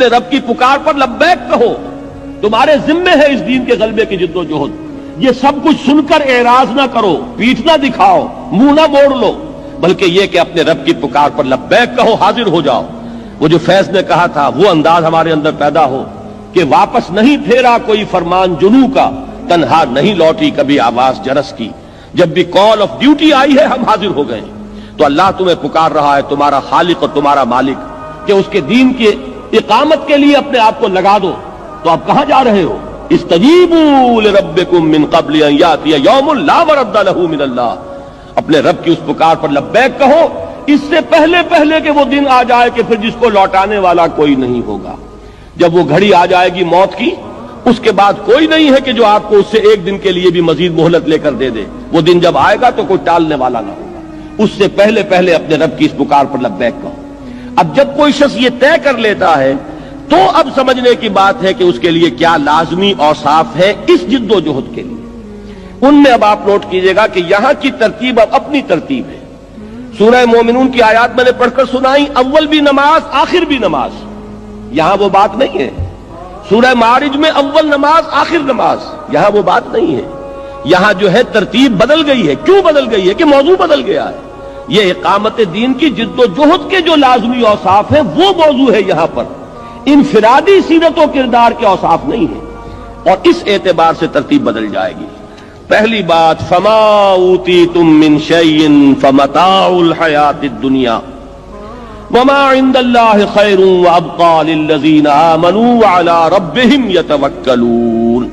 اپنے رب کی پکار پر لبیک کہو، تمہارے ذمے ہے اس دین کے غلبے کی جد و جہد۔ یہ سب کچھ سن کر اعراض نہ کرو، پیٹھ نہ دکھاؤ، منہ نہ موڑ لو، بلکہ یہ کہ اپنے رب کی پکار پر لبیک کہو، حاضر ہو جاؤ۔ وہ جو فیض نے کہا تھا وہ انداز ہمارے اندر پیدا ہو کہ واپس نہیں پھیرا کوئی فرمان جنوں کا، تنہا نہیں لوٹی کبھی آواز جرس کی، جب بھی کال آف ڈیوٹی آئی ہے ہم حاضر ہو گئے۔ تو اللہ تمہیں پکار رہا ہے، تمہارا خالق اور تمہارا مالک، کہ اس کے دین کی اقامت کے لیے اپنے آپ کو لگا دو۔ تو آپ کہاں جا رہے ہو؟ استجیبوا لربکم من قبل ان یاتی یوم لا مرد لہ من اللہ، اپنے رب کی اس پکار پر لبیک کہو اس سے پہلے کہ وہ دن آ جائے کہ پھر جس کو لوٹانے والا کوئی نہیں ہوگا۔ جب وہ گھڑی آ جائے گی موت کی، اس کے بعد کوئی نہیں ہے کہ جو آپ کو اس سے ایک دن کے لیے بھی مزید مہلت لے کر دے دے۔ وہ دن جب آئے گا تو کوئی ٹالنے والا نہ ہوگا۔ اس سے پہلے اپنے رب کی اس پکار پر لبیک کہو۔ اب جب کوئی شخص یہ طے کر لیتا ہے تو اب سمجھنے کی بات ہے کہ اس کے لیے کیا لازمی اوصاف ہے اس جد و جہد کے لیے۔ ان میں اب آپ نوٹ کیجئے گا کہ یہاں کی ترتیب اب اپنی ترتیب ہے۔ سورہ مومنون کی آیات میں نے پڑھ کر سنائی، اول بھی نماز آخر بھی نماز، یہاں وہ بات نہیں ہے۔ سورہ معارج میں اول نماز آخر نماز، یہاں وہ بات نہیں ہے۔ یہاں جو ہے ترتیب بدل گئی ہے۔ کیوں بدل گئی ہے؟ کہ موضوع بدل گیا ہے۔ یہ اقامت دین کی جد و جہد کے جو لازمی اوصاف ہیں وہ موضوع ہے یہاں پر، انفرادی سیرت و کردار کے اوصاف نہیں ہیں، اور اس اعتبار سے ترتیب بدل جائے گی۔ پہلی بات، فما اوتیتم من شیء فمتاع الحیات الدنیا وما عند اللہ خیر وابقى للذین آمنوا وعلی ربہم یتوکلون۔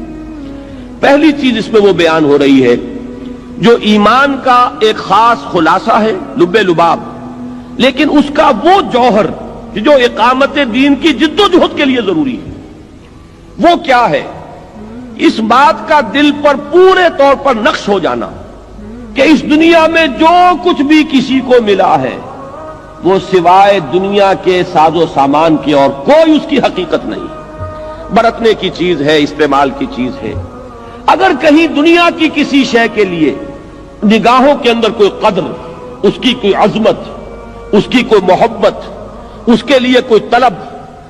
پہلی چیز اس میں وہ بیان ہو رہی ہے جو ایمان کا ایک خاص خلاصہ ہے، لب لباب، لیکن اس کا وہ جوہر جو اقامت دین کی جد و جہد کے لیے ضروری ہے، وہ کیا ہے؟ اس بات کا دل پر پورے طور پر نقش ہو جانا کہ اس دنیا میں جو کچھ بھی کسی کو ملا ہے وہ سوائے دنیا کے ساز و سامان کے اور کوئی اس کی حقیقت نہیں، برتنے کی چیز ہے، استعمال کی چیز ہے۔ اگر کہیں دنیا کی کسی شے کے لیے نگاہوں کے اندر کوئی قدر، اس کی کوئی عظمت، اس کی کوئی محبت، اس کے لیے کوئی طلب،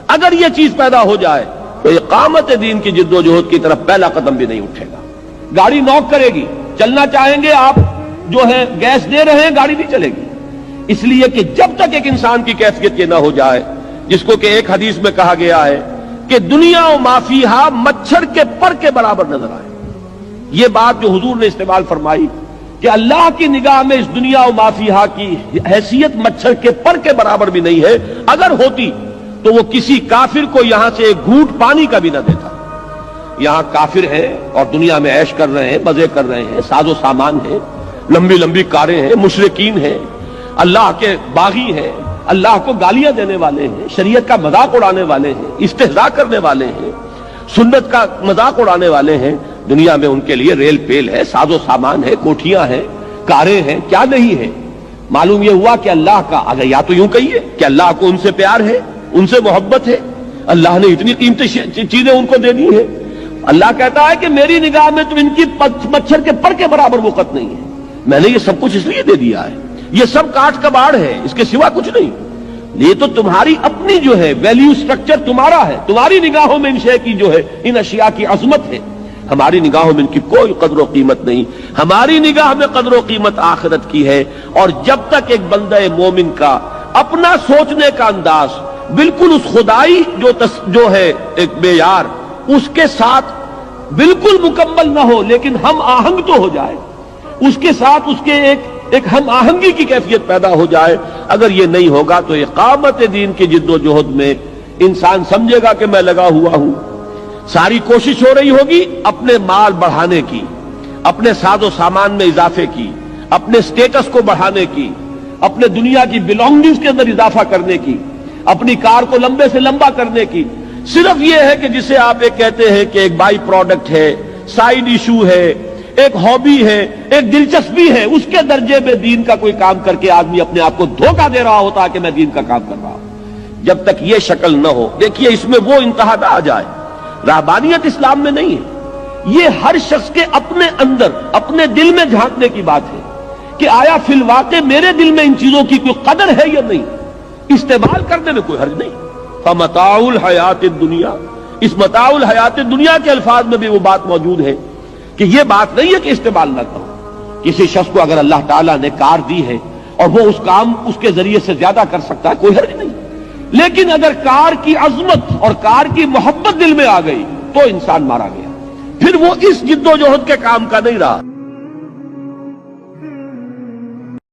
اگر یہ چیز پیدا ہو جائے تو اقامت دین کی جد و جہد کی طرف پہلا قدم بھی نہیں اٹھے گا۔ گاڑی نوک کرے گی، چلنا چاہیں گے آپ جو ہے گیس دے رہے ہیں، گاڑی نہیں چلے گی، اس لیے کہ جب تک ایک انسان کی کیفیت یہ نہ ہو جائے، جس کو کہ ایک حدیث میں کہا گیا ہے کہ دنیا و ما فیہا مچھر کے پر کے برابر نظر آئے۔ یہ بات جو حضور نے استعمال فرمائی کہ اللہ کی نگاہ میں اس دنیا و ما فیہا کی حیثیت مچھر کے پر کے برابر بھی نہیں ہے، اگر ہوتی تو وہ کسی کافر کو یہاں سے ایک گھونٹ پانی کا بھی نہ دیتا۔ یہاں کافر ہیں اور دنیا میں عیش کر رہے ہیں، مزے کر رہے ہیں، ساز و سامان ہے، لمبی لمبی کاریں ہیں، مشرکین ہیں، اللہ کے باغی ہیں، اللہ کو گالیاں دینے والے ہیں، شریعت کا مذاق اڑانے والے ہیں، استہزاء کرنے والے ہیں، سنت کا مذاق اڑانے والے ہیں۔ دنیا میں ان کے لیے ریل پیل ہے، ساز و سامان ہے، کوٹھیاں ہیں، کاریں ہیں، کیا نہیں ہے؟ معلوم یہ ہوا کہ اللہ کا، اگر یا تو یوں کہیے کہ اللہ کو ان سے پیار ہے، ان سے محبت ہے، اللہ نے اتنی قیمتی چیزیں ان کو دے دی ہیں۔ اللہ کہتا ہے کہ میری نگاہ میں تو ان کی مچھر کے پر کے برابر وقت نہیں ہے، میں نے یہ سب کچھ اس لیے دے دیا ہے، یہ سب کاٹ کباڑ ہے، اس کے سوا کچھ نہیں۔ یہ تو تمہاری اپنی جو ہے ویلیو سٹرکچر تمہارا ہے، تمہاری نگاہوں میں ان شے کی جو ہے ان اشیاء کی عظمت ہے، ہماری نگاہوں میں ان کی کوئی قدر و قیمت نہیں۔ ہماری نگاہ میں قدر و قیمت آخرت کی ہے۔ اور جب تک ایک بندہ مومن کا اپنا سوچنے کا انداز بالکل اس خدائی جو ہے ایک معیار اس کے ساتھ بالکل مکمل نہ ہو، لیکن ہم آہنگ تو ہو جائے، اس کے ساتھ اس کے ایک ہم آہنگی کی کیفیت پیدا ہو جائے، اگر یہ نہیں ہوگا تو اقامت دین کی جد و جہد میں انسان سمجھے گا کہ میں لگا ہوا ہوں، ساری کوشش ہو رہی ہوگی اپنے مال بڑھانے کی، اپنے ساز و سامان میں اضافے کی، اپنے سٹیٹس کو بڑھانے کی، اپنے دنیا کی بلونگنگز کے اندر اضافہ کرنے کی، اپنی کار کو لمبے سے لمبا کرنے کی۔ صرف یہ ہے کہ جسے آپ ایک کہتے ہیں کہ ایک بائی پروڈکٹ ہے، سائیڈ ایشو ہے، ایک ہابی ہے، ایک دلچسپی ہے، اس کے درجے میں دین کا کوئی کام کر کے آدمی اپنے آپ کو دھوکہ دے رہا ہوتا ہے کہ میں دین کا کام کر رہا ہوں۔ جب تک یہ شکل نہ ہو، دیکھیے اس میں وہ انتہا نہ آ جائے، رہبانیت اسلام میں نہیں ہے، یہ ہر شخص کے اپنے اندر اپنے دل میں جھانکنے کی بات ہے کہ آیا فی الواقع میرے دل میں ان چیزوں کی کوئی قدر ہے یا نہیں، استعمال کرنے میں کوئی حرج نہیں، فمتاع الحیات الدنیا، اس متاع الحیات دنیا کے الفاظ میں بھی وہ بات موجود ہے کہ یہ بات نہیں ہے کہ استعمال نہ کرو. کسی شخص کو اگر اللہ تعالیٰ نے کار دی ہے اور وہ اس کام اس کے ذریعے سے زیادہ کر سکتا ہے، کوئی حرج نہیں. لیکن اگر کار کی عظمت اور کار کی محبت دل میں آ گئی تو انسان مارا گیا، پھر وہ اس جد و جہد کے کام کا نہیں رہا.